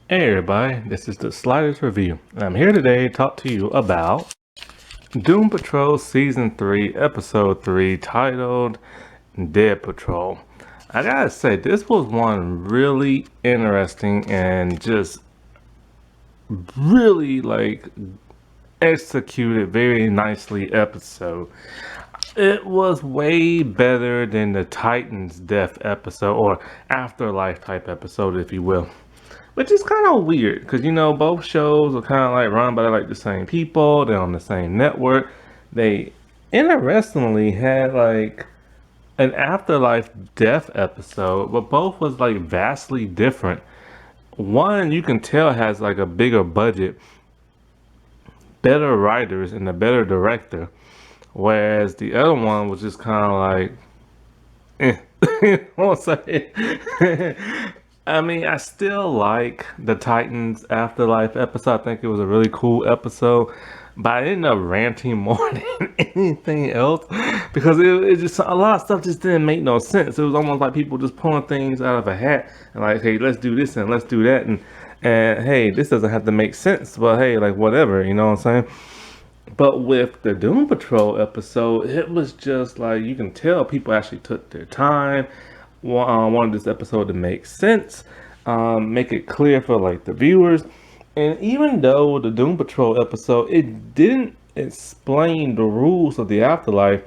Hey everybody, this is the Sliders Review, and I'm here today to talk to you about Doom Patrol Season 3, Episode 3, titled Dead Patrol. I gotta say, this was one really interesting and just really executed very nicely episode. It was way better than the Titans death episode, or afterlife type episode, if you will. Which is kind of weird because both shows are kind of like run by like the same people. They're on the same network. They interestingly had like an afterlife death episode, but both was like vastly different. One you can tell has like a bigger budget, better writers, and a better director, whereas the other one was just kind of like, you know what I'm saying? I mean, I still like the Titans Afterlife episode. I think it was a really cool episode, but I ended up ranting more than anything else because it just a lot of stuff just didn't make no sense. It was almost like people just pulling things out of a hat and like, hey, let's do this and let's do that, and hey, this doesn't have to make sense, but hey, like whatever, you know what I'm saying? But with the Doom Patrol episode, it was just like you can tell people actually took their time, wanted this episode to make sense, make it clear for like the viewers. And even though the Doom Patrol episode, it didn't explain the rules of the afterlife,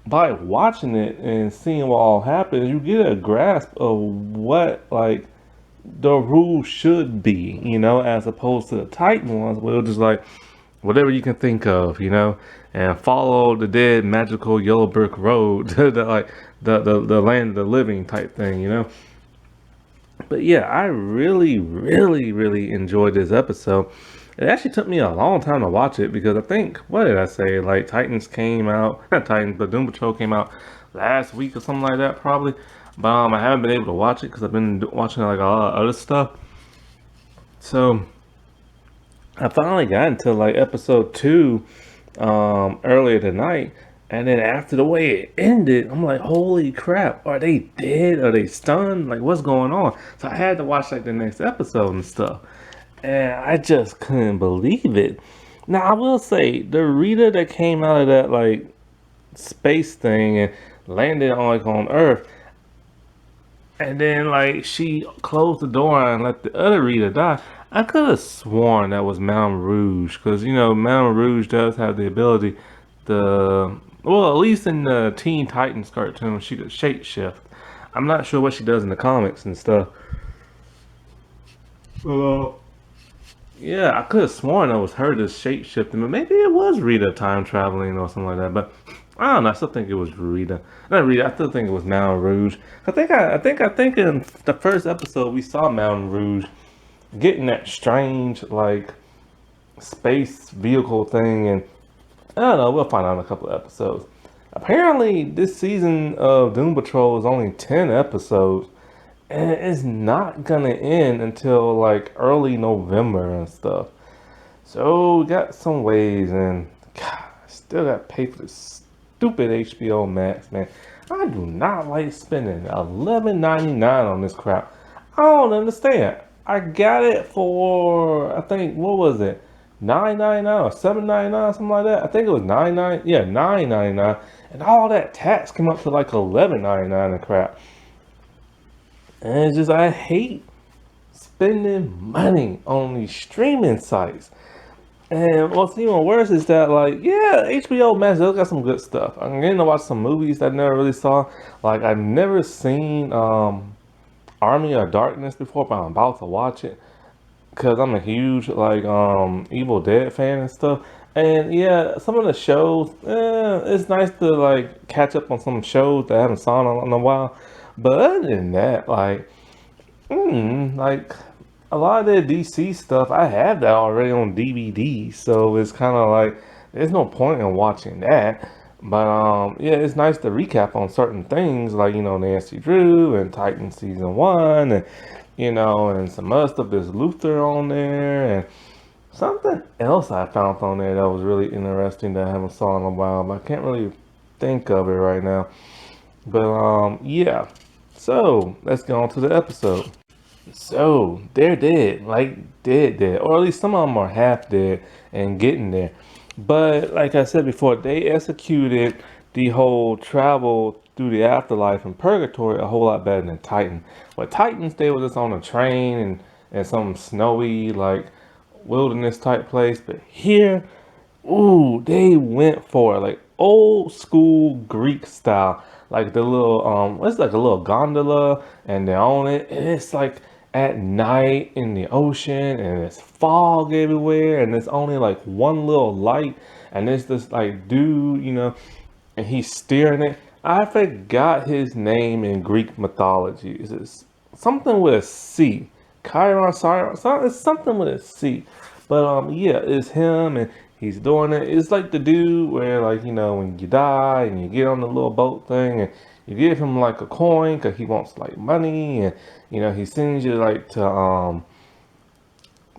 by watching it and seeing what all happens, you get a grasp of what like the rules should be, as opposed to the Titan ones where it was just like whatever you can think of, and follow the dead magical yellow brick road to the land of the living type thing. But yeah, I really, really, really enjoyed this episode. It actually took me a long time to watch it because I think, what did I say? Like Titans came out, not Titans, but Doom Patrol came out last week or something like that, probably. But I haven't been able to watch it because I've been watching like a lot of other stuff. So I finally got into like episode 2 earlier tonight, and then after the way it ended, I'm like, holy crap, are they dead? Are they stunned? Like, what's going on? So I had to watch like the next episode and stuff, and I just couldn't believe it. Now I will say the Rita that came out of that like space thing and landed on like on Earth, and then like she closed the door and let the other Rita die. I could have sworn that was Mountain Rouge because Mountain Rouge does have the ability to, well, at least in the Teen Titans cartoon, she could shape shift. I'm not sure what she does in the comics and stuff. Well, yeah, I could have sworn that was her just shape shifting, but maybe it was Rita time traveling or something like that. But I don't know. I still think it was Rita. Not Rita. I still think it was Mountain Rouge. I think in the first episode we saw Mountain Rouge getting that strange like space vehicle thing, and I don't know. We'll find out in a couple of episodes. Apparently, this season of Doom Patrol is only 10 episodes, and it's not gonna end until like early November and stuff. So we got some ways, and God, I still got to pay for this stupid HBO Max, man. I do not like spending $11.99 on this crap. I don't understand. I got it for I think what was it, $9.99 or $7.99, something like that. I think it was $9.99, and all that tax came up to like $11.99 and crap. And it's just I hate spending money on these streaming sites. And what's even worse is that, like, yeah, HBO Max does got some good stuff. I'm getting to watch some movies that I never really saw. Like, I've never seen Army of Darkness before, but I'm about to watch it because I'm a huge like Evil Dead fan and stuff. And yeah, some of the shows, it's nice to like catch up on some shows that I haven't saw in a while. But other than that, like a lot of the DC stuff, I have that already on DVD, so it's kind of like there's no point in watching that. But yeah, it's nice to recap on certain things like Nancy Drew and Titan season 1, and and some other stuff. There's Luther on there, and something else I found on there that was really interesting that I haven't saw in a while, but I can't really think of it right now. But yeah, so let's get on to the episode. So they're dead, like dead, or at least some of them are half dead and getting there. But like I said before, they executed the whole travel through the afterlife and purgatory a whole lot better than Titan. But Titans, they were just on a train and some snowy like wilderness type place. But here, ooh, they went for it, like old school Greek style, like the little it's like a little gondola, and they're on it, and it's like at night in the ocean, and it's fog everywhere, and there's only like one little light, and there's this like dude, and he's steering it. I forgot his name in Greek mythology. Is it something with a C? Chiron, Siron, it's something with a C. But yeah, it's him and he's doing it. It's like the dude where like when you die and you get on the little boat thing and you give him like a coin because he wants like money and he sends you like to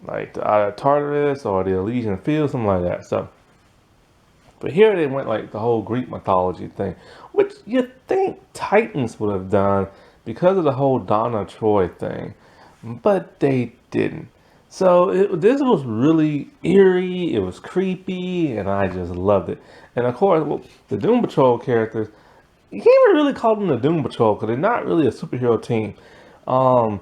either Tartarus or the Elysian Fields, something like that. So. But here they went like the whole Greek mythology thing, which you think Titans would have done because of the whole Donna Troy thing, but they didn't. So this was really eerie, it was creepy, and I just loved it. And of course, well, the Doom Patrol characters, you can't even really call them the Doom Patrol because they're not really a superhero team. Um,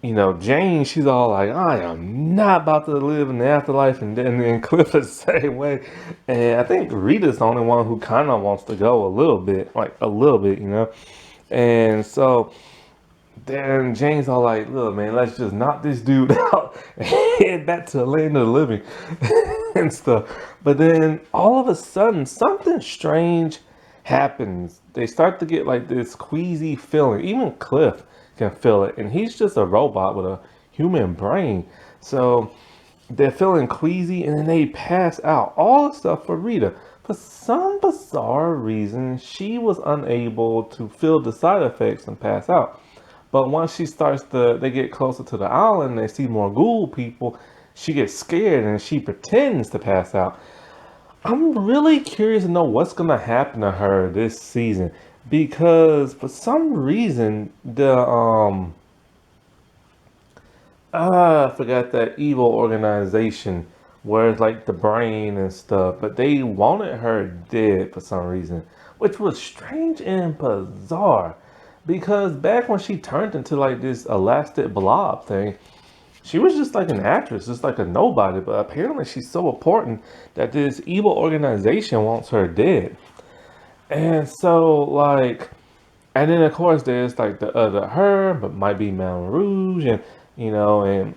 Jane, she's all like, I am not about to live in the afterlife. And then Cliff is the same way. And I think Rita's the only one who kind of wants to go a little bit, like a little bit. And so then Jane's all like, look, man, let's just knock this dude out and head back to the land of the living and stuff. But then all of a sudden, something strange happens. They start to get like this queasy feeling. Even Cliff can feel it, and he's just a robot with a human brain. So they're feeling queasy, and then they pass out. All the stuff for Rita. For some bizarre reason, she was unable to feel the side effects and pass out. But once they get closer to the island, they see more ghoul people, she gets scared and she pretends to pass out. I'm really curious to know what's gonna happen to her this season because for some reason I forgot that evil organization where it's like the brain and stuff, but they wanted her dead for some reason, which was strange and bizarre because back when she turned into like this elastic blob thing, she was just like an actress, just like a nobody, but apparently she's so important that this evil organization wants her dead. And so, like, and then of course there's like the other her, but might be Mountain Rouge, and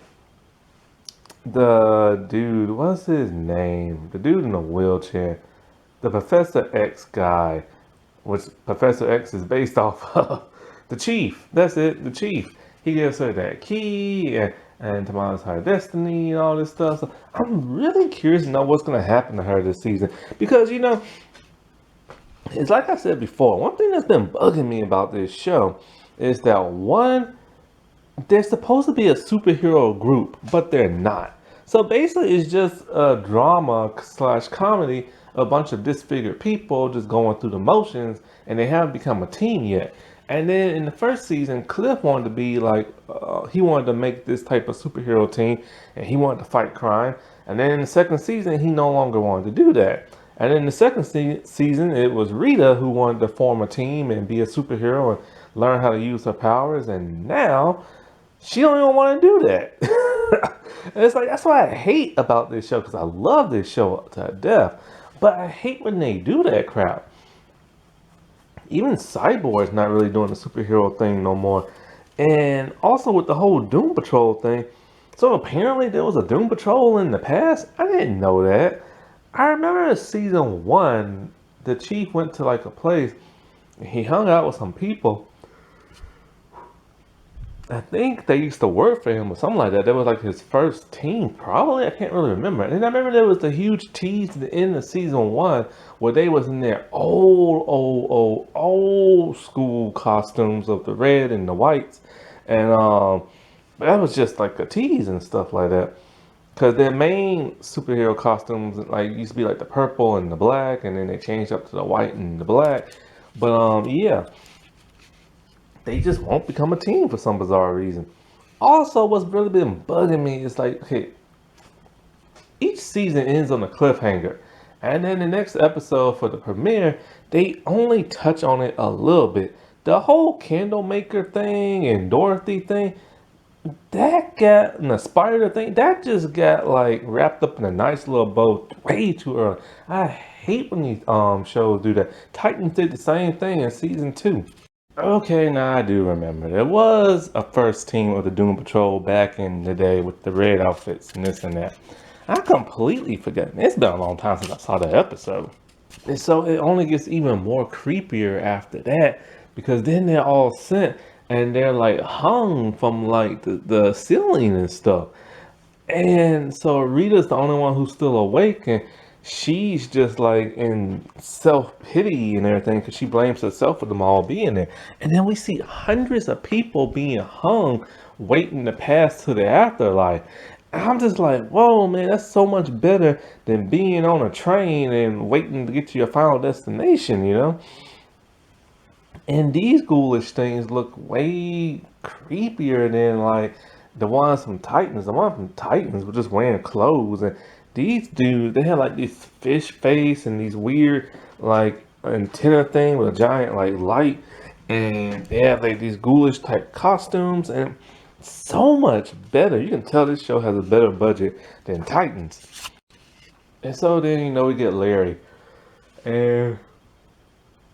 the dude, what's his name? The dude in the wheelchair, the Professor X guy, which Professor X is based off of. The Chief, that's it, the Chief. He gives her that key and tomorrow's her destiny and all this stuff. So I'm really curious to know what's going to happen to her this season because it's like I said before. One thing that's been bugging me about this show is that one, they're supposed to be a superhero group, but they're not. So basically, it's just a drama slash comedy, a bunch of disfigured people just going through the motions, and they haven't become a team yet. And then in the first season, Cliff wanted to be like, he wanted to make this type of superhero team, and he wanted to fight crime. And then in the second season, he no longer wanted to do that. And then in the second season, it was Rita who wanted to form a team and be a superhero and learn how to use her powers. And now she don't even want to do that. And it's like, that's what I hate about this show because I love this show to death. But I hate when they do that crap. Even Cyborg's not really doing the superhero thing no more. And also with the whole Doom Patrol thing. So apparently there was a Doom Patrol in the past. I didn't know that. I remember in season 1, the Chief went to like a place and he hung out with some people. I think they used to work for him or something like that. That was like his first team, probably. I can't really remember. And I remember there was the huge tease at the end of season 1 where they was in their old school costumes of the red and the whites. And that was just like a tease and stuff like that. Because their main superhero costumes like used to be like the purple and the black, and then they changed up to the white and the black. But yeah, they just won't become a team for some bizarre reason. Also, what's really been bugging me is like, okay, each season ends on a cliffhanger. And then the next episode for the premiere, they only touch on it a little bit. The whole candle maker thing and Dorothy thing, that got, and the spider thing, that just got like wrapped up in a nice little bow way too early. I hate when these shows do that. Titans did the same thing in season 2. Okay, now I do remember. There was a first team of the Doom Patrol back in the day with the red outfits and this and that. I completely forgot. It's been a long time since I saw that episode. And so it only gets even more creepier after that because then they're all sent and they're like hung from like the ceiling and stuff. And so Rita's the only one who's still awake, and she's just like in self pity and everything because she blames herself for them all being there. And then we see hundreds of people being hung, waiting to pass to the afterlife. And I'm just like, whoa, man, that's so much better than being on a train and waiting to get to your final destination, you know? And these ghoulish things look way creepier than like the ones from Titans. The ones from Titans were just wearing clothes, and these dudes they had like this fish face and these weird like antenna thing with a giant like light, and they have like these ghoulish type costumes and so much better. You can tell this show has a better budget than Titans. And so then we get Larry, and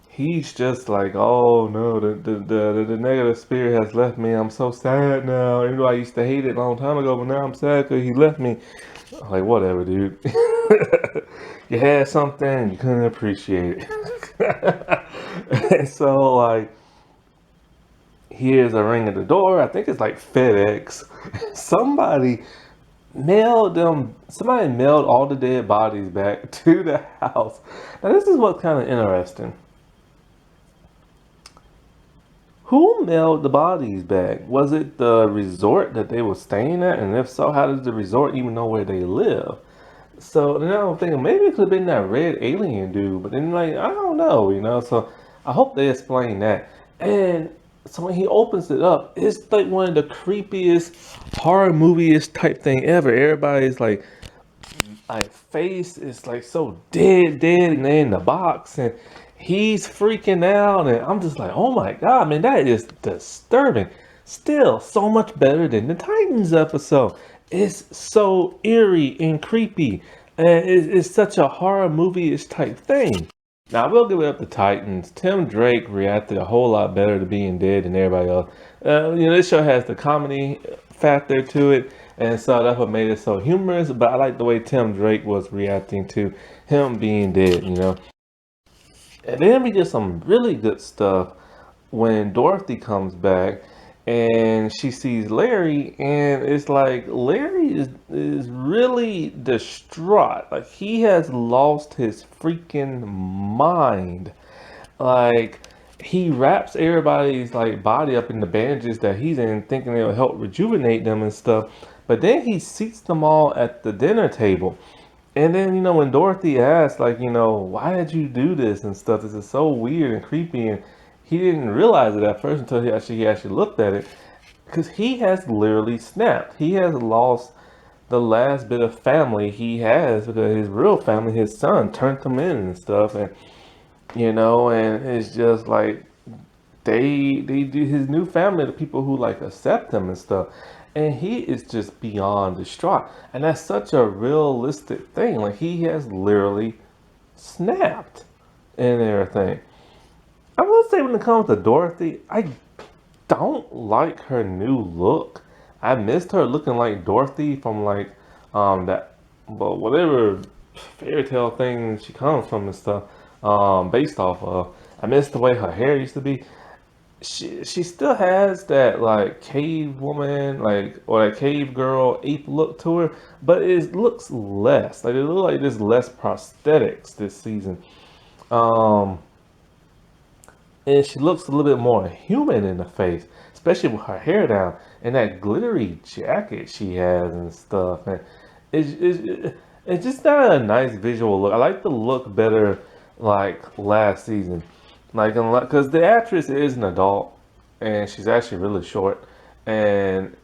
he's just like, oh no, the negative spirit has left me. I'm so sad now. Even though I used to hate it a long time ago, but now I'm sad because he left me. I'm like, whatever, dude. You had something, you couldn't appreciate it. And so, like, here's a ring at the door. I think it's like FedEx. Somebody mailed all the dead bodies back to the house. Now, this is what's kind of interesting. Who mailed the bodies back? Was it the resort that they were staying at? And if so, how does the resort even know where they live? So then I'm thinking maybe it could have been that red alien dude, but then like I don't know, So I hope they explain that. And so when he opens it up, it's like one of the creepiest horror movie-ish type thing ever. Everybody's like face is like so dead, and they're in the box, and he's freaking out, and I'm just like, oh my god, man, that is disturbing. Still, so much better than the Titans episode. It's so eerie and creepy, and it's such a horror movie-ish type thing. Now, I will give it up to Titans. Tim Drake reacted a whole lot better to being dead than everybody else. This show has the comedy factor to it, and so that's what made it so humorous. But I like the way Tim Drake was reacting to him being dead, And then we did some really good stuff when Dorothy comes back and she sees Larry, and it's like Larry is really distraught. Like he has lost his freaking mind. Like he wraps everybody's like body up in the bandages that he's in, thinking it'll help rejuvenate them and stuff. But then he seats them all at the dinner table. And then, when Dorothy asked, like, why did you do this and stuff? This is so weird and creepy. And he didn't realize it at first until he actually looked at it. Because he has literally snapped. He has lost the last bit of family he has because his real family, his son, turned him in and stuff. And, and it's just like they do his new family, the people who like accept him and stuff. And he is just beyond distraught. And that's such a realistic thing. Like he has literally snapped and everything. I will say when it comes to Dorothy, I don't like her new look. I missed her looking like Dorothy from like that well whatever fairy tale thing she comes from and stuff based off of. I missed the way her hair used to be. She still has that like cave woman like or that cave girl ape look to her, but it looks less like it looks like there's less prosthetics this season. Um, and she looks a little bit more human in the face, especially with her hair down and that glittery jacket she has and stuff. And it's just not a nice visual look. I like the look better like last season. Like, because the actress is an adult, and she's actually really short, and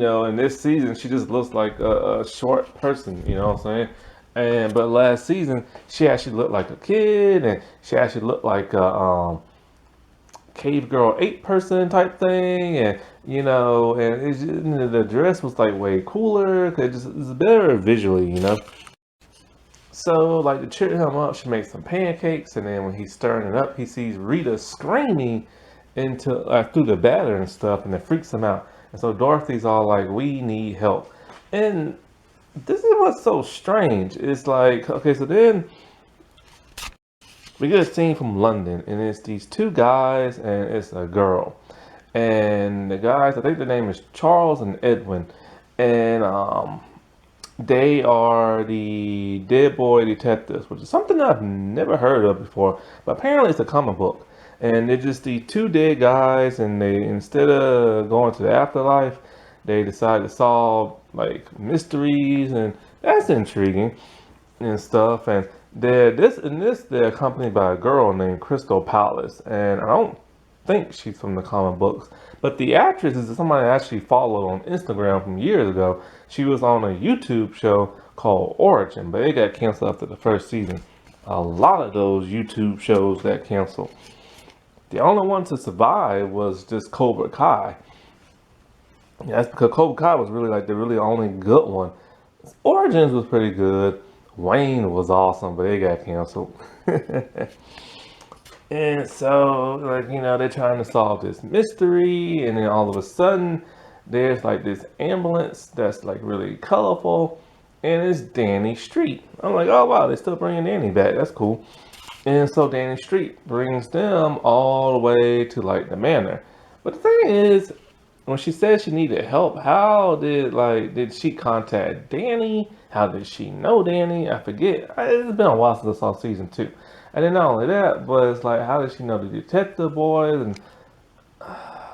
in this season, she just looks like a short person, you know what I'm saying? But last season, she actually looked like a kid, and she actually looked like a cave girl 8 person type thing, and and the dress was like way cooler, 'cause it's better visually. So like to cheer him up, she makes some pancakes, and then when he's stirring it up, he sees Rita screaming into through the batter and stuff, and it freaks him out. And so Dorothy's all like, "We need help." And this is what's so strange. It's like, okay, so then we get a scene from London, and it's these two guys, and it's a girl. And the guys, I think the name is Charles and Edwin, and they are the Dead Boy Detectives, which is something I've never heard of before, but apparently it's a comic book. And they're just the two dead guys, and they, instead of going to the afterlife, they decide to solve like mysteries, and that's intriguing and stuff. And they're accompanied by a girl named Crystal Palace, and I don't think she's from the comic books, but the actress is somebody I actually followed on Instagram from years ago. She was on a YouTube show called Origin, but it got canceled after the first season. A lot of those YouTube shows got canceled. The only one to survive was just Cobra Kai. Yeah, that's because Cobra Kai was really like the really only good one. Origins was pretty good. Wayne was awesome, but it got canceled. And so, like, they're trying to solve this mystery, and then all of a sudden, there's like this ambulance that's like really colorful, and it's Danny Street. I'm like, oh wow, they're still bringing Danny back. That's cool. And so Danny Street brings them all the way to like the manor. But the thing is, when she said she needed help, how did she contact Danny? How did she know Danny? I forget. It's been a while since I saw season 2. And then not only that, but it's like, how did she know the detective boys? And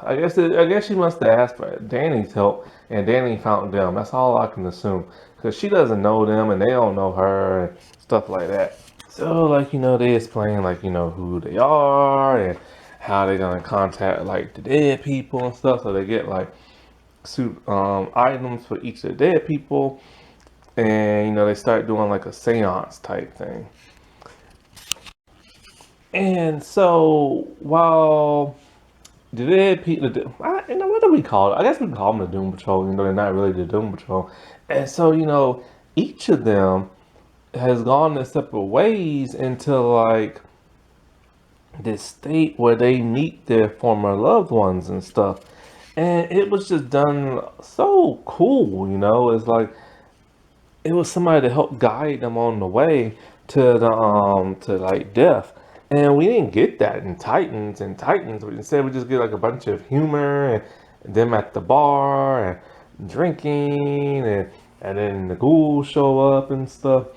I guess she must have asked for Danny's help, and Danny found them. That's all I can assume, because she doesn't know them, and they don't know her, and stuff like that. So like they explain like who they are, and how they're gonna contact like the dead people and stuff. So they get like suit items for each of the dead people, and they start doing like a seance type thing. And so while the dead people, what do we call it? I guess we can call them the Doom Patrol, even though they're not really the Doom Patrol. And so each of them has gone their separate ways into like this state where they meet their former loved ones and stuff. And it was just done so cool. It's like it was somebody to help guide them on the way to to like death. And we didn't get that in Titans. Instead we just get like a bunch of humor, and them at the bar and drinking, and then the ghouls show up and stuff.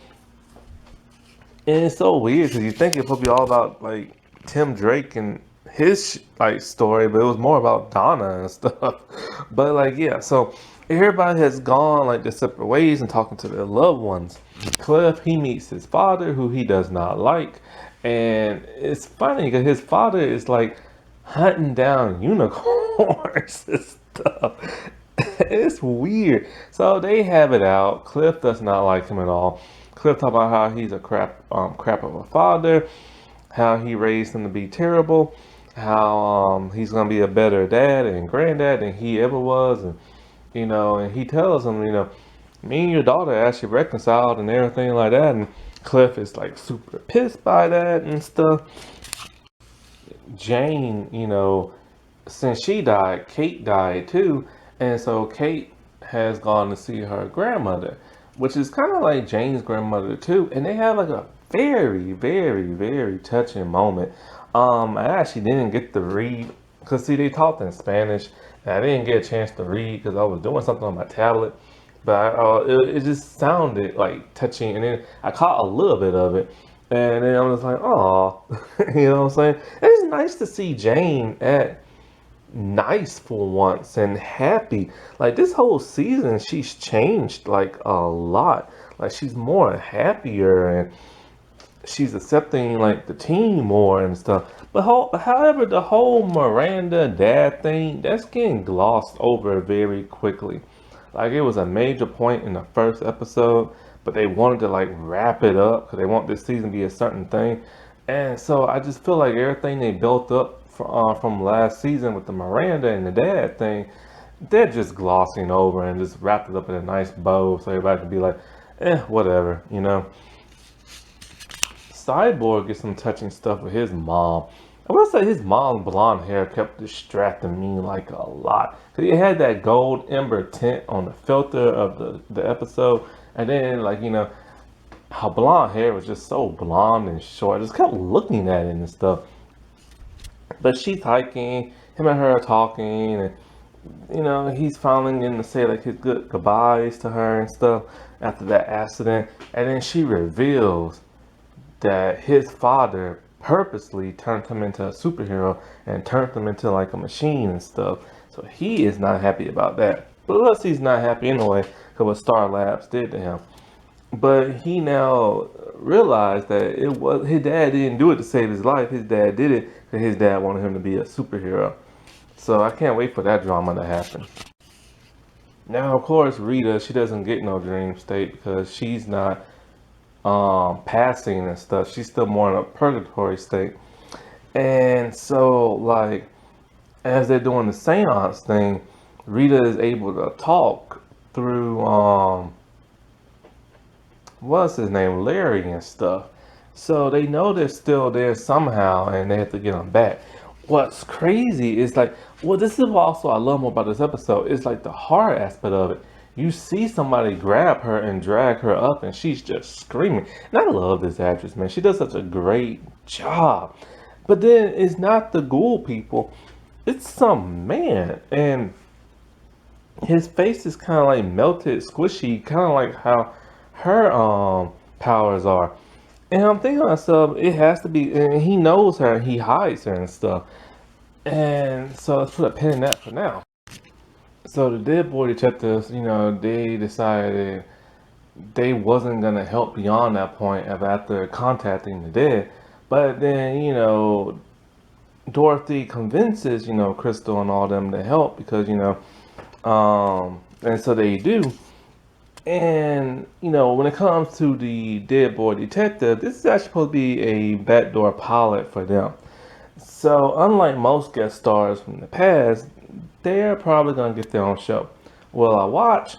And it's so weird because you think it would be all about like Tim Drake and his like story, but it was more about Donna and stuff. But like, yeah, so everybody has gone like their separate ways and talking to their loved ones. Cliff, he meets his father, who he does not like, and it's funny because his father is like hunting down unicorns and stuff. It's weird. So they have it out. Cliff does not like him at all. Cliff talk about how he's a crap of a father, how he raised him to be terrible, how he's gonna be a better dad and granddad than he ever was, and and he tells him, me and your daughter actually reconciled and everything like that, and Cliff is like super pissed by that and stuff. Jane, since she died, Kate died too, and so Kate has gone to see her grandmother, which is kind of like Jane's grandmother too, and they have like a very, very, very touching moment. I actually didn't get to read because see they talked in Spanish, and I didn't get a chance to read because I was doing something on my tablet. But it just sounded like touching, and then I caught a little bit of it, and then I was like, oh, you know what I'm saying? It's nice to see Jane at nice for once and happy. Like this whole season, she's changed like a lot. Like she's more happier, she's accepting like the team more and stuff. But however, the whole Miranda dad thing, that's getting glossed over very quickly. Like it was a major point in the first episode, but they wanted to like wrap it up because they want this season to be a certain thing. And so I just feel like everything they built up from last season with the Miranda and the dad thing, they're just glossing over and just wrapped it up in a nice bow so everybody can be like, whatever, you know. Cyborg gets some touching stuff with his mom. I will say his mom's blonde hair kept distracting me like a lot. Cause he had that gold ember tint on the filter of the episode. And then like, you know, her blonde hair was just so blonde and short. I just kept looking at it and stuff. But she's hiking, him and her are talking, and you know, he's finally getting to say like his goodbyes to her and stuff after that accident. And then she reveals that his father purposely turned him into a superhero and turned him into like a machine and stuff. So he is not happy about that. But plus he's not happy anyway because what Star Labs did to him. But he now realized that it was his dad didn't do it to save his life. His dad did it because his dad wanted him to be a superhero. So I can't wait for that drama to happen. Now, of course, Rita, she doesn't get no dream state because she's not passing and stuff. She's still more in a purgatory state. And so, like, as they're doing the seance thing, Rita is able to talk through, what's his name, Larry and stuff. So they know they're still there somehow and they have to get them back. What's crazy is like, well, this is also I love more about this episode. It's like the horror aspect of it. You see somebody grab her and drag her up, and she's just screaming. And I love this actress, man. She does such a great job. But then it's not the ghoul people, it's some man. And his face is kind of like melted, squishy, kind of like how her powers are. And I'm thinking to myself, it has to be, and he knows her, and he hides her and stuff. And so let's put a pin in that for now. So the dead boy detectives, you know, they decided they wasn't gonna help beyond that point of after contacting the dead. But then, you know, Dorothy convinces, you know, Crystal and all them to help because, you know, and so they do. And, you know, when it comes to the dead boy detective, this is actually supposed to be a backdoor pilot for them. So, unlike most guest stars from the past, they're probably gonna get their own show. Will I watch?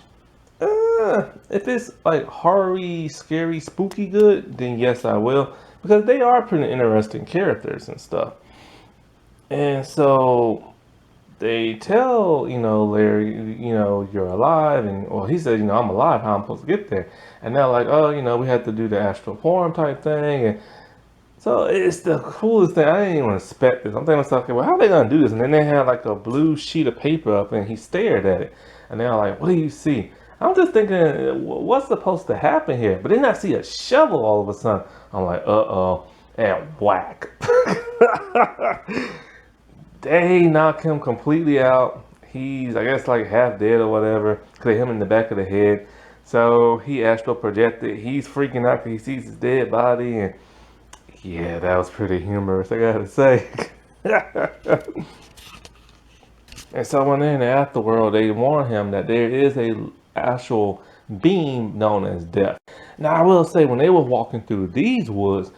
If it's like horror, scary, spooky good, then yes, I will. Because they are pretty interesting characters and stuff. And so they tell, you know, Larry, you know, you're alive. And, well, he says, you know, I'm alive. How I'm supposed to get there? And they're like, oh, you know, we had to do the astral form type thing. And so it's the coolest thing. I didn't even expect this. I'm thinking to myself, okay, well, how are they gonna do this? And then they had like a blue sheet of paper up, and he stared at it, and they're like, "What do you see?" I'm just thinking, what's supposed to happen here? But then I see a shovel all of a sudden. I'm like, uh-oh, and whack. They knock him completely out. He's, I guess, like half dead or whatever. Cause they hit him in the back of the head. So he astral projected. He's freaking out because he sees his dead body, and yeah, that was pretty humorous, I gotta say. And so when they're in the afterworld, they warn him that there is a actual being known as death. Now, I will say, when they were walking through these woods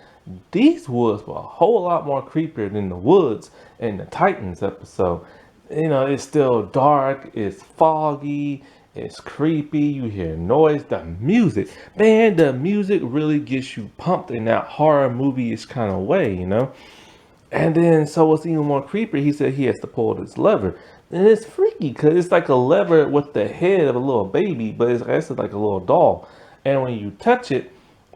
were a whole lot more creepier than the woods in the Titans episode. You know, it's still dark, it's foggy, it's creepy, you hear noise, the music. Man, the music really gets you pumped in that horror movie-ish kind of way, you know? And then, so what's even more creepy, he said he has to pull this lever. And it's freaky, because it's like a lever with the head of a little baby, but it's actually like a little doll. And when you touch it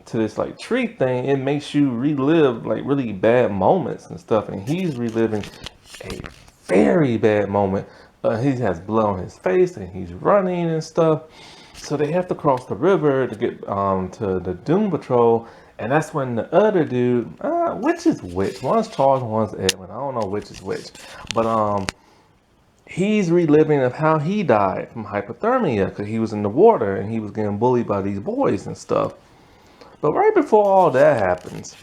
to this like tree thing, it makes you relive like really bad moments and stuff. And he's reliving a very bad moment. He has blood on his face and he's running and stuff. So they have to cross the river to get to the Doom Patrol. And that's when the other dude, which is which? One's Charles, one's Edwin. I don't know which is which. But he's reliving of how he died from hypothermia because he was in the water and he was getting bullied by these boys and stuff. But right before all that happens,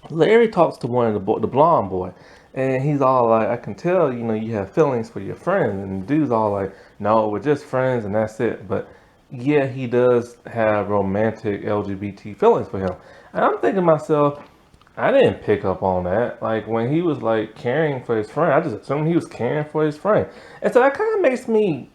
Larry talks to one of the blonde boy, and he's all like, "I can tell, you have feelings for your friend." And the dude's all like, "No, we're just friends, and that's it." But yeah, he does have romantic LGBT feelings for him. And I'm thinking to myself, I didn't pick up on that. Like when he was like caring for his friend, I just assumed he was caring for his friend. And so that kind of makes me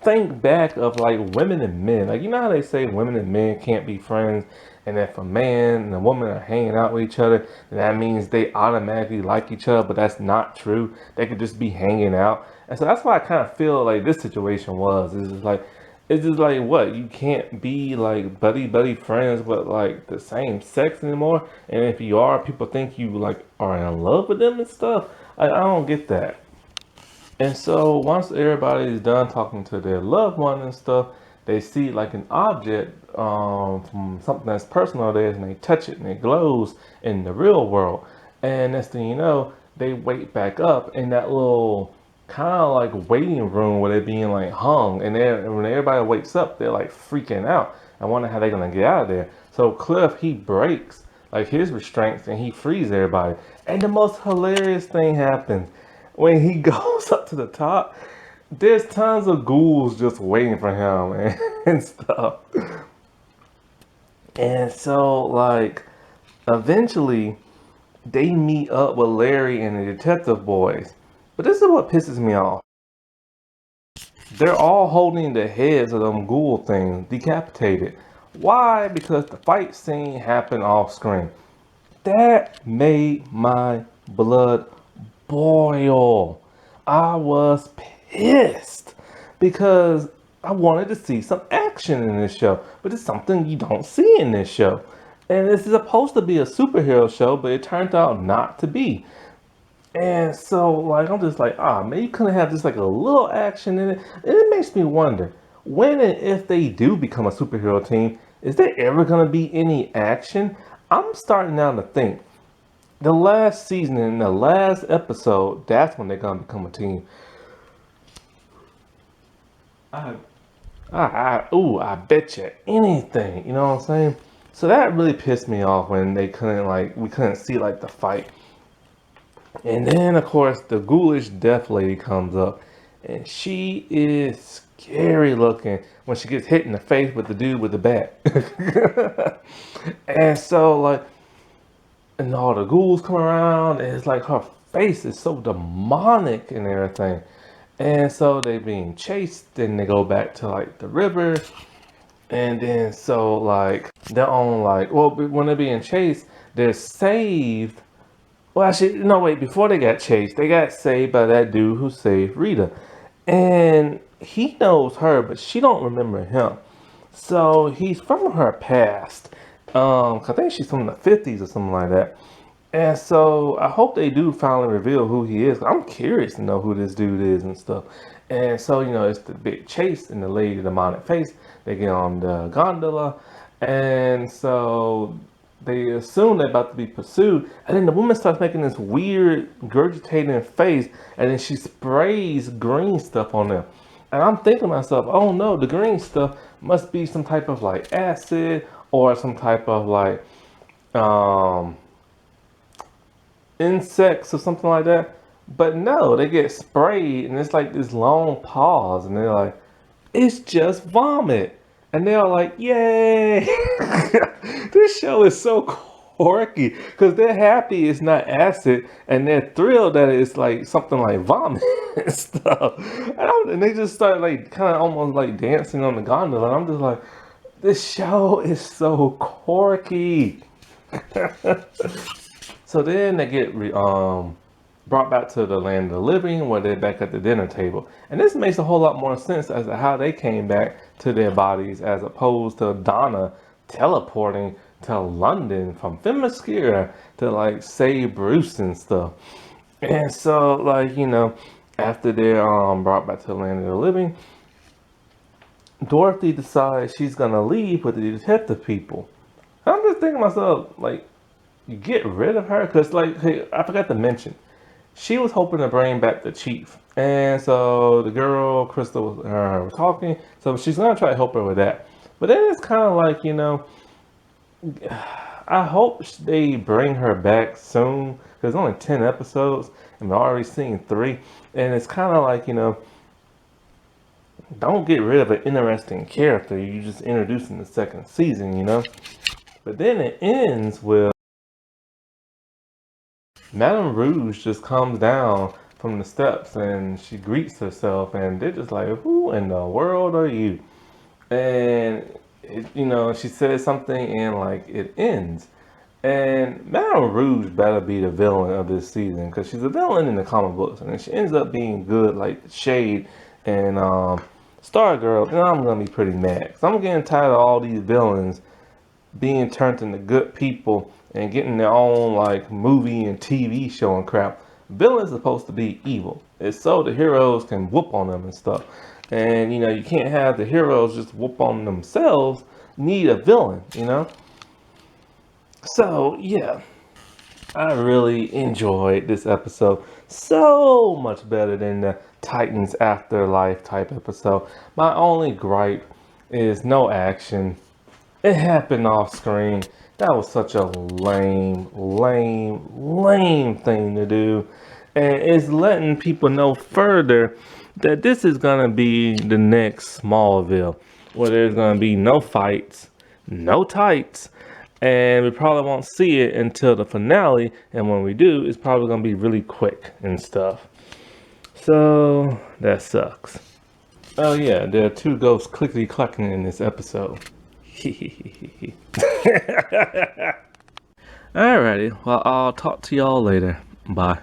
think back of like women and men. Like, you know how they say women and men can't be friends, and if a man and a woman are hanging out with each other, then that means they automatically like each other, but that's not true. They could just be hanging out. And so that's why I kind of feel like this situation was. It's just like what? You can't be like buddy friends with like the same sex anymore. And if you are, people think you like are in love with them and stuff. I don't get that. And so once everybody is done talking to their loved one and stuff, they see like an object from something that's personal to theirs, and they touch it and it glows in the real world. And next thing you know, they wake back up in that little kind of like waiting room where they're being like hung. And then when everybody wakes up, they're like freaking out and wonder how they're gonna get out of there. So Cliff, he breaks like his restraints and he frees everybody. And the most hilarious thing happens when he goes up to the top. There's tons of ghouls just waiting for him and stuff. And so, like, eventually they meet up with Larry and the detective boys. But this is what pisses me off. They're all holding the heads of them ghoul things decapitated. Why? Because the fight scene happened off screen. That made my blood boil. I was pissed because I wanted to see some action in this show, but it's something you don't see in this show. And this is supposed to be a superhero show, but it turned out not to be. And so, like, I'm just like, man, you couldn't have just like a little action in it. And it makes me wonder when and if they do become a superhero team, is there ever going to be any action? I'm starting now to think the last season and the last episode, that's when they're gonna become a team. I, I bet you anything. You know what I'm saying? So that really pissed me off when they couldn't like we couldn't see like the fight. And then of course the ghoulish death lady comes up, and she is scary looking when she gets hit in the face with the dude with the bat. And so like and all the ghouls come around, and it's like her face is so demonic and everything. And so they being chased, then they go back to like the river, and then so like they're on like when they're being chased, they're saved. Well, actually, no, wait. Before they got chased, they got saved by that dude who saved Rita, and he knows her, but she don't remember him. So he's from her past. I think she's from the 50s or something like that. And so I hope they do finally reveal who he is. I'm curious to know who this dude is and stuff. And so, it's the big chase and the lady demonic face. They get on the gondola. And so they assume they're about to be pursued. And then the woman starts making this weird gurgitating face. And then she sprays green stuff on them. And I'm thinking to myself, oh no, the green stuff must be some type of like acid or some type of like insects or something like that. But no, they get sprayed and it's like this long pause and they're like, it's just vomit. And they're like, yay! This show is so quirky because they're happy it's not acid and they're thrilled that it's like something like vomit and stuff. And they just start like kind of almost like dancing on the gondola. And I'm just like, this show is so quirky. So then they get brought back to the land of the living where they're back at the dinner table. And this makes a whole lot more sense as to how they came back to their bodies as opposed to Donna teleporting to London from Themyscira to like save Bruce and stuff. And so like, after they're brought back to the land of the living, Dorothy decides she's gonna leave with the detective people. I'm just thinking to myself, like, you get rid of her? Because, like, hey, I forgot to mention, she was hoping to bring back the chief. And so the girl, Crystal, and her were talking. So she's going to try to help her with that. But then it's kind of like, I hope they bring her back soon. There's only 10 episodes, and we're already seeing 3. And it's kind of like, don't get rid of an interesting character you just introduced in the second season. But then it ends with Madame Rouge just comes down from the steps and she greets herself, and they're just like, who in the world are you? And, she says something and like it ends. And Madame Rouge better be the villain of this season because she's a villain in the comic books, and then she ends up being good like Shade and Stargirl. And I'm gonna be pretty mad because I'm getting tired of all these villains being turned into good people and getting their own like movie and TV show and crap. Villains are supposed to be evil. It's so the heroes can whoop on them and stuff. And you can't have the heroes just whoop on themselves. You need a villain. So yeah, I really enjoyed this episode. So much better than the Titans Afterlife type episode. My only gripe is no action. It happened off screen. That was such a lame thing to do. And it's letting people know further that this is going to be the next Smallville, where there's going to be no fights, no tights, and we probably won't see it until the finale. And when we do, it's probably going to be really quick and stuff. So that sucks. Oh yeah, there are 2 ghosts clickety clacking in this episode. Alrighty, well, I'll talk to y'all later. Bye.